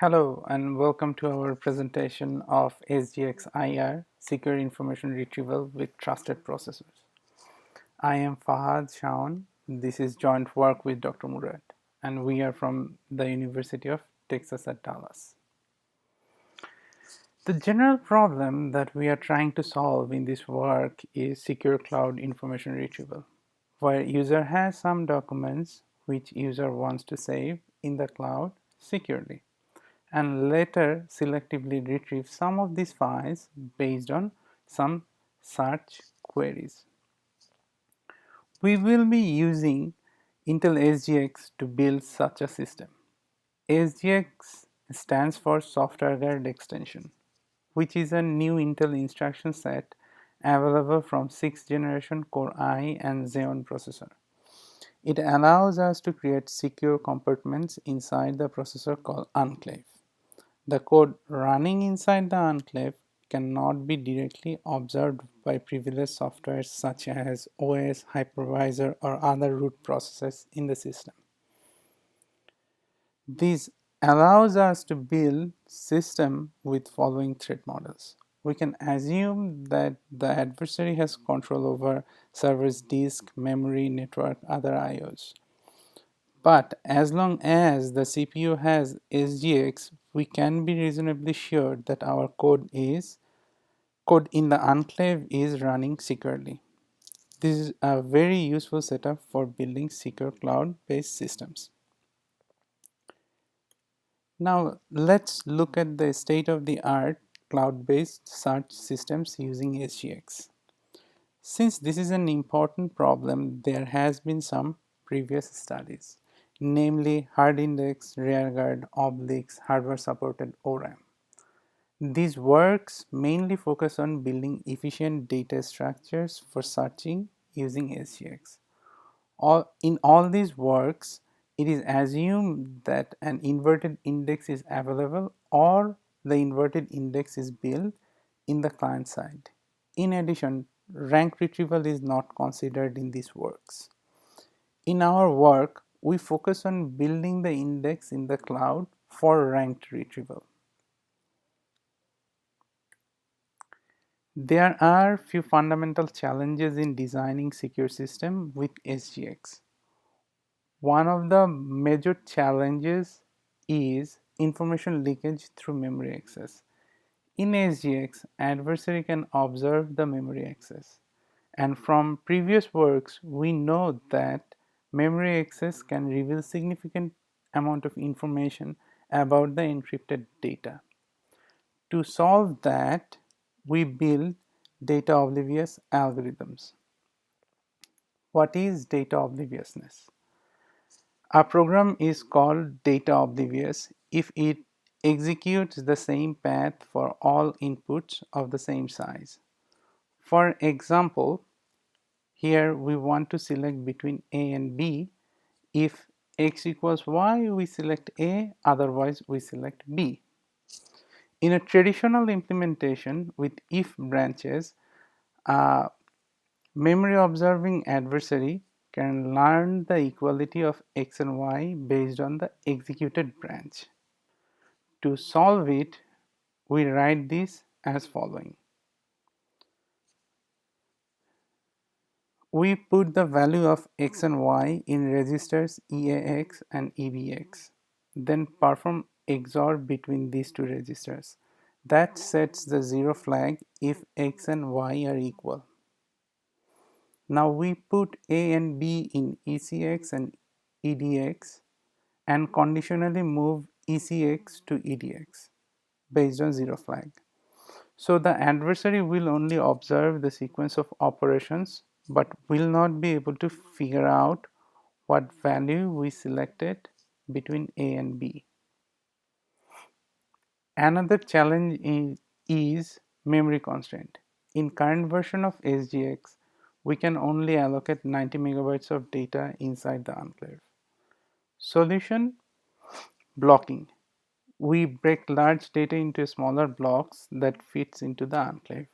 Hello and welcome to our presentation of SGX-IR, Secure Information Retrieval with Trusted Processors. I am Fahad Shaon. This is joint work with Dr. Murat, and we are from the University of Texas at Dallas. The general problem that we are trying to solve in this work is secure cloud information retrieval, where user has some documents which user wants to save in the cloud securely, and later selectively retrieve some of these files based on some search queries. We will be using Intel SGX to build such a system. SGX stands for Software Guard Extension, which is a new Intel instruction set available from 6th generation Core I and Xeon processor. It allows us to create secure compartments inside the processor called enclave. The code running inside the enclave cannot be directly observed by privileged software such as OS, hypervisor, or other root processes in the system. This allows us to build system with following threat models. We can assume that the adversary has control over server's disk, memory, network, other IOs. But as long as the CPU has SGX, we can be reasonably sure that our code in the enclave is running securely. This is a very useful setup for building secure cloud-based systems. Now let's look at the state-of-the-art cloud-based search systems using SGX. Since this is an important problem, there has been some previous studies, namely hard index, rearguard, obliques, hardware-supported ORAM. These works mainly focus on building efficient data structures for searching using SGX. In all these works, it is assumed that an inverted index is available or the inverted index is built in the client side. In addition, rank retrieval is not considered in these works. In our work, we focus on building the index in the cloud for ranked retrieval. There are few fundamental challenges in designing secure system with SGX. One of the major challenges is information leakage through memory access. In SGX, adversary can observe the memory access. And from previous works, we know that memory access can reveal significant amount of information about the encrypted data. To solve that, we build data oblivious algorithms. What is data obliviousness? A program is called data oblivious if it executes the same path for all inputs of the same size. For example, here we want to select between A and B. If x equals y, we select A, otherwise we select B. In a traditional implementation with if branches, a memory observing adversary can learn the equality of x and y based on the executed branch. To solve it, we write this as following. We put the value of x and y in registers EAX and EBX, then perform XOR between these two registers. That sets the 0 flag if x and y are equal. Now we put A and B in ECX and EDX and conditionally move ECX to EDX based on 0 flag. So the adversary will only observe the sequence of operations but will not be able to figure out what value we selected between A and B. Another challenge is memory constraint. In current version of SGX, we can only allocate 90 megabytes of data inside the enclave. Solution: blocking. We break large data into smaller blocks that fits into the enclave.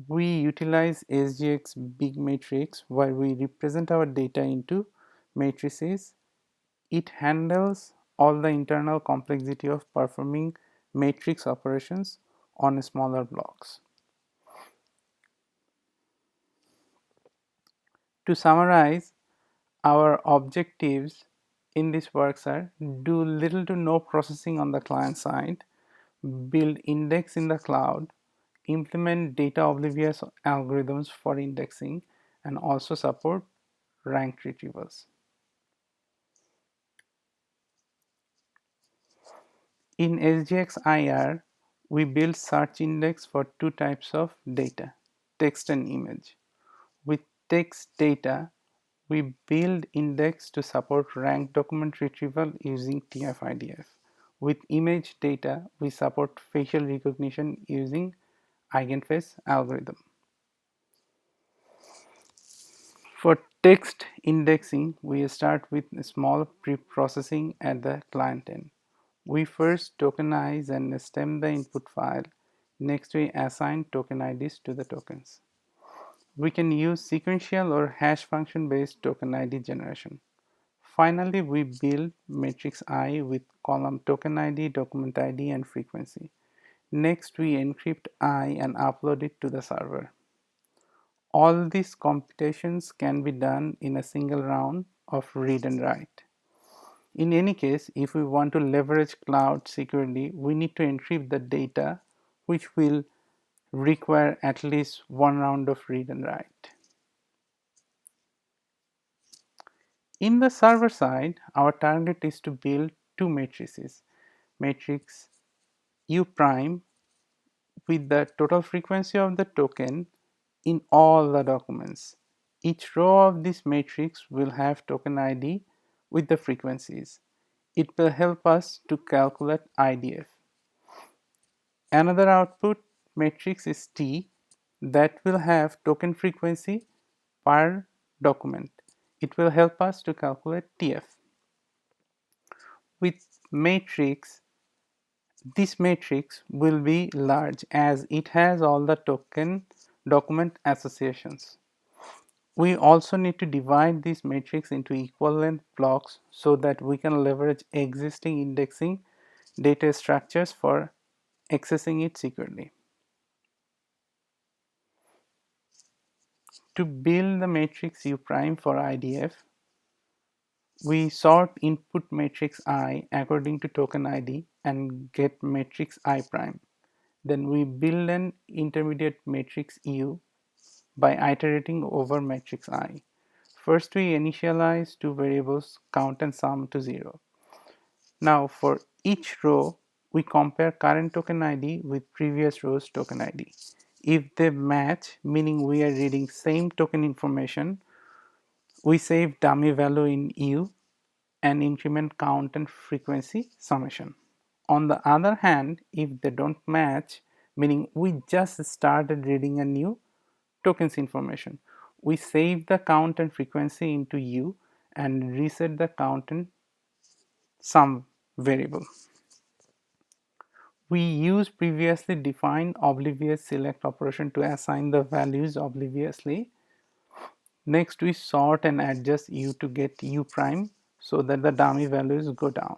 We utilize SGX big matrix where we represent our data into matrices. It handles all the internal complexity of performing matrix operations on smaller blocks. To summarize, our objectives in this works are: do little to no processing on the client side, build index in the cloud, implement data oblivious algorithms for indexing, and also support ranked retrievals. In SGX-IR, we build search index for two types of data, text and image. With text data, we build index to support ranked document retrieval using TF-IDF. With image data, we support facial recognition using eigenface algorithm. For text indexing, we start with small pre-processing at the client end. We first tokenize and stem the input file. Next, we assign token IDs to the tokens. We can use sequential or hash function based token ID generation. Finally, we build matrix I with column token ID, document ID, and frequency. Next, we encrypt I and upload it to the server. All these computations can be done in a single round of read and write. In any case, if we want to leverage cloud securely, we need to encrypt the data, which will require at least one round of read and write. In the server side, our target is to build two matrices, matrix U prime with the total frequency of the token in all the documents. Each row of this matrix will have token ID with the frequencies. It will help us to calculate IDF. Another output matrix is T that will have token frequency per document. It will help us to calculate TF. With matrix, this matrix will be large as it has all the token document associations. We also need to divide this matrix into equal length blocks so that we can leverage existing indexing data structures for accessing it securely. To build the matrix U prime for IDF, we sort input matrix I according to token ID and get matrix I prime. Then we build an intermediate matrix U by iterating over matrix I. First, we initialize two variables count and sum to 0. Now, for each row, we compare current token ID with previous row's token ID. If they match, meaning we are reading same token information, we save dummy value in U and increment count and frequency summation. On the other hand, if they don't match, meaning we just started reading a new tokens information, we save the count and frequency into U and reset the count and sum variable. We use previously defined oblivious select operation to assign the values obliviously. Next, we sort and adjust U to get U prime so that the dummy values go down.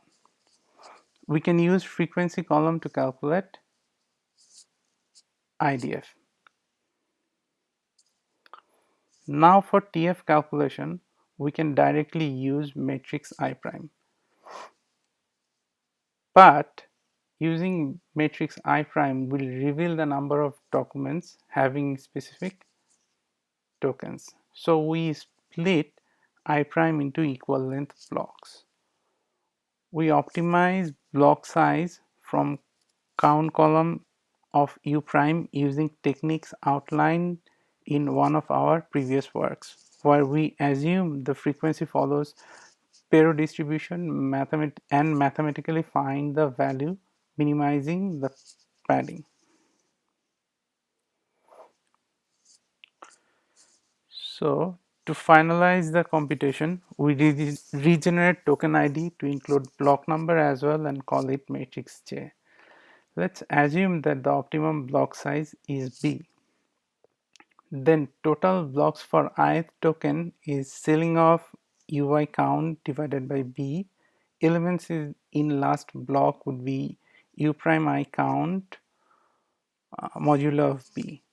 We can use frequency column to calculate IDF. Now for TF calculation, we can directly use matrix I prime. But using matrix I prime will reveal the number of documents having specific tokens. So we split I prime into equal length blocks. We optimize block size from count column of U prime using techniques outlined in one of our previous works, where we assume the frequency follows Pero distribution and mathematically find the value, minimizing the padding. So to finalize the computation, we regenerate token ID to include block number as well and call it matrix J. Let's assume that the optimum block size is B. Then total blocks for ith token is ceiling of UI count divided by B elements in last block would be u prime I count modulo of b.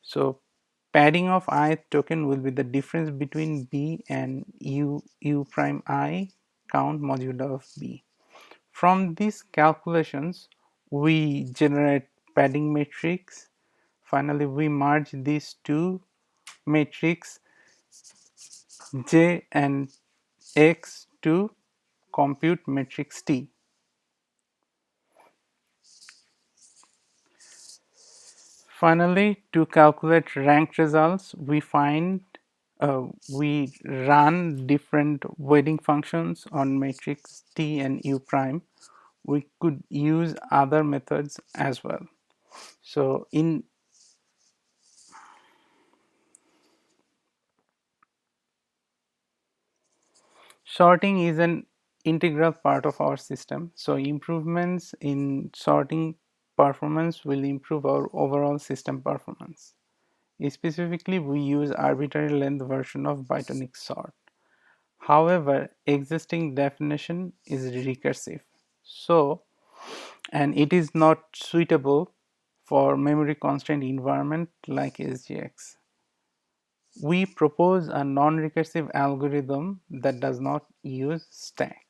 So padding of ith token will be the difference between b and u prime I count modulo of b. From these calculations, we generate padding matrix. Finally, we merge these two matrix J and X to compute matrix T. Finally, to calculate ranked results, we run different weighting functions on matrix T and U prime. We could use other methods as well. So in sorting is an integral part of our system. So improvements in sorting performance will improve our overall system performance. Specifically, we use arbitrary length version of Bytonic sort. However, existing definition is recursive. So, and it is not suitable for memory constrained environment like SGX. We propose a non-recursive algorithm that does not use stack.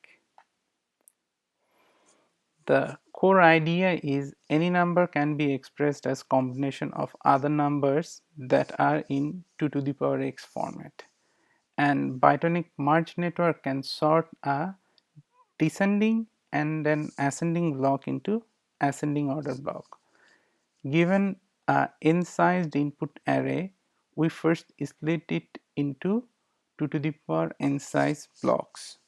The core idea is any number can be expressed as combination of other numbers that are in 2 to the power x format. And Bytonic merge network can sort a descending and an ascending block into ascending order block. Given a n-sized input array, we first split it into 2 to the power n size blocks.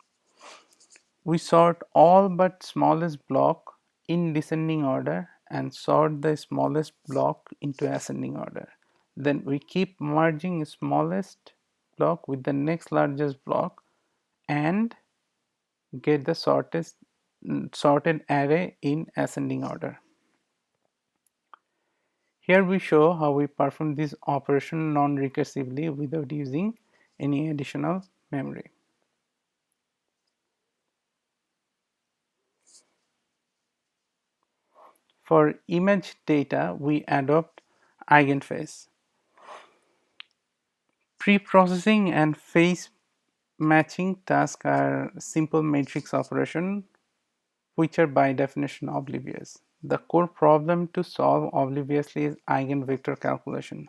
We sort all but smallest block in descending order and sort the smallest block into ascending order. Then we keep merging smallest block with the next largest block and get the sorted array in ascending order. Here we show how we perform this operation non-recursively without using any additional memory. For image data, we adopt eigenface. Pre-processing and face matching tasks are simple matrix operation which are by definition oblivious. The core problem to solve obliviously is eigenvector calculation.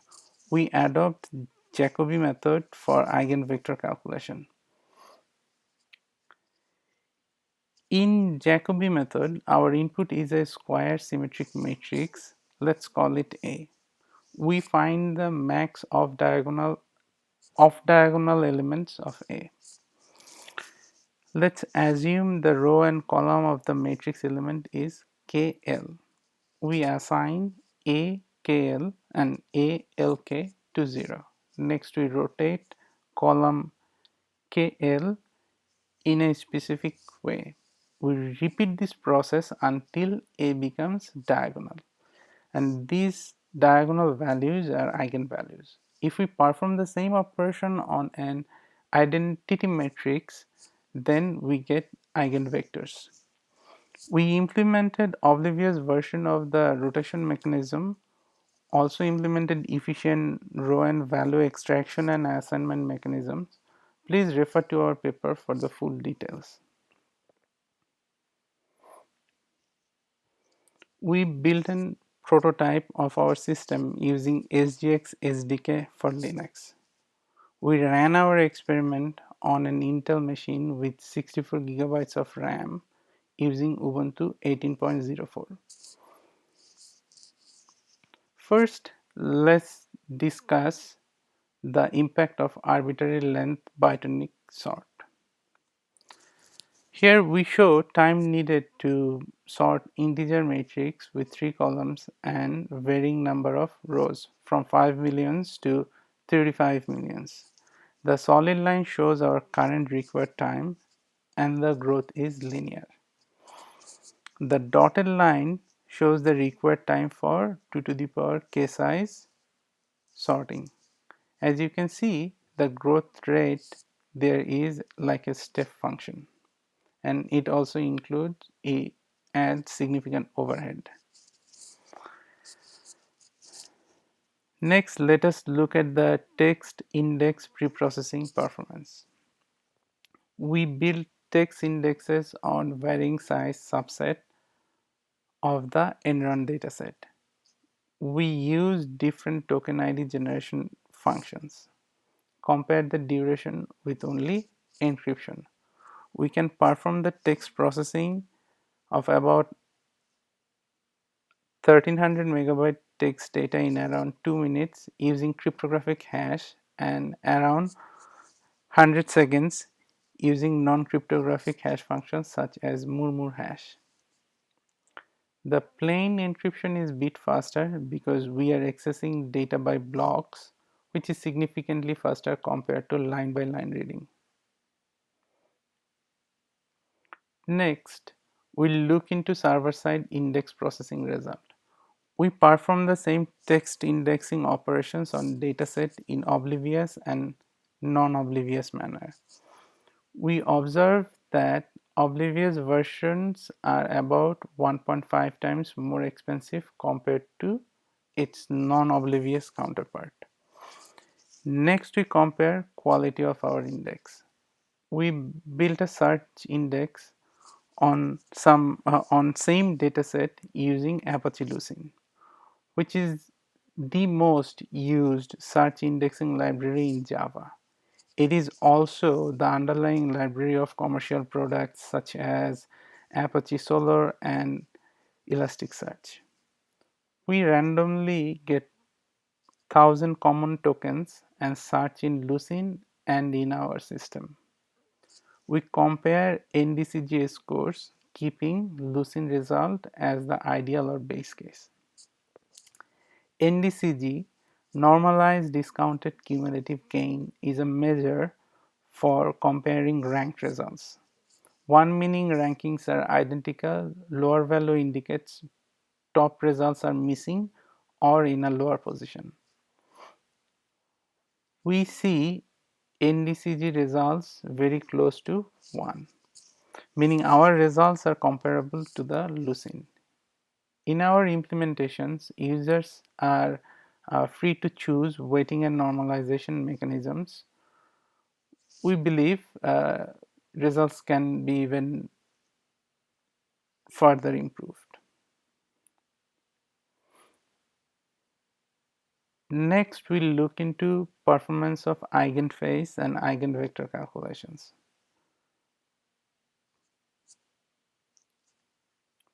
We adopt Jacobi method for eigenvector calculation. In Jacobi method, our input is a square symmetric matrix. Let's call it A. We find the max of diagonal elements of A. Let's assume the row and column of the matrix element is KL. We assign A KL and A LK to 0. Next, we rotate column KL in a specific way. We repeat this process until A becomes diagonal, and these diagonal values are eigenvalues. If we perform the same operation on an identity matrix, then we get eigenvectors. We implemented oblivious version of the rotation mechanism, also implemented efficient row and value extraction and assignment mechanisms. Please refer to our paper for the full details. We built a prototype of our system using SGX SDK for Linux. We ran our experiment on an Intel machine with 64 gigabytes of RAM using Ubuntu 18.04. First, let's discuss the impact of arbitrary length Bytonic sort. Here we show time needed to sort integer matrix with 3 columns and varying number of rows from 5 millions to 35 millions. The solid line shows our current required time and the growth is linear. The dotted line shows the required time for 2 to the power k size sorting. As you can see, the growth rate there is like a step function. and it also includes a adds significant overhead. Next, let us look at the text index preprocessing performance. We build text indexes on varying size subset of the Enron dataset. We use different token ID generation functions. Compare the duration with only encryption. We can perform the text processing of about 1300 megabyte text data in around 2 minutes using cryptographic hash and around 100 seconds using non-cryptographic hash functions such as murmur hash. The plain encryption is a bit faster because we are accessing data by blocks, which is significantly faster compared to line by line reading. Next, we'll look into server-side index processing result. We perform the same text indexing operations on dataset in oblivious and non-oblivious manner. We observe that oblivious versions are about 1.5 times more expensive compared to its non-oblivious counterpart. Next, we compare quality of our index. We built a search index on same dataset using Apache Lucene, which is the most used search indexing library in Java. It is also the underlying library of commercial products such as Apache Solr and Elasticsearch. We randomly get 1000 common tokens and search in Lucene and in our system. We compare NDCG scores, keeping Lucene result as the ideal or base case. NDCG, normalized discounted cumulative gain, is a measure for comparing ranked results. One meaning rankings are identical, lower value indicates top results are missing or in a lower position. We see NDCG results very close to 1, meaning our results are comparable to the Lucene. In our implementations, users are free to choose weighting and normalization mechanisms. We believe results can be even further improved. Next, we'll look into performance of eigenphase and eigenvector calculations.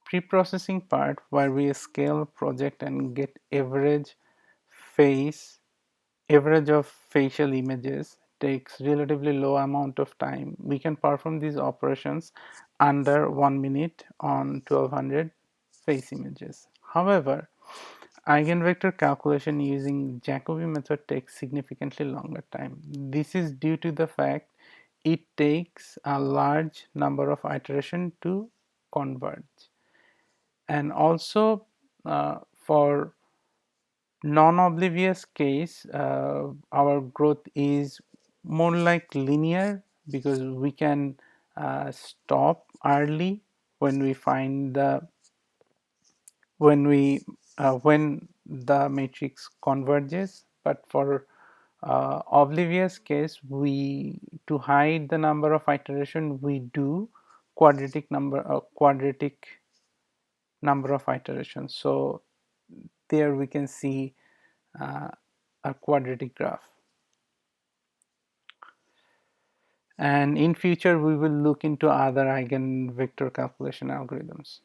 Pre-processing part, where we scale project and get average of facial images, takes relatively low amount of time. We can perform these operations under 1 minute on 1200 face images. However, eigenvector calculation using Jacobi method takes significantly longer time. This is due to the fact it takes a large number of iterations to converge. And also for non-oblivious case, our growth is more like linear because we can stop early when we find when the matrix converges. But for oblivious case, we to hide the number of iteration we do quadratic number of iterations. So there we can see a quadratic graph. And in future we will look into other eigenvector calculation algorithms.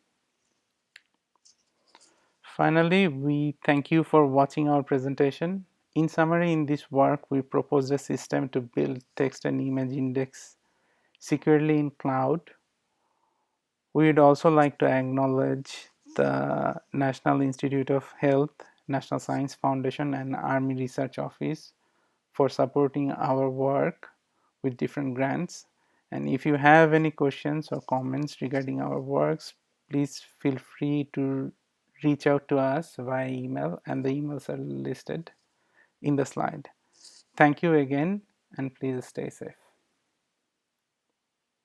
Finally, we thank you for watching our presentation. In summary, in this work we proposed a system to build text and image index securely in cloud. We would also like to acknowledge the National Institute of Health, National Science Foundation and Army Research Office for supporting our work with different grants. And if you have any questions or comments regarding our works, please feel free to reach out to us via email, and the emails are listed in the slide. Thank you again, and please stay safe.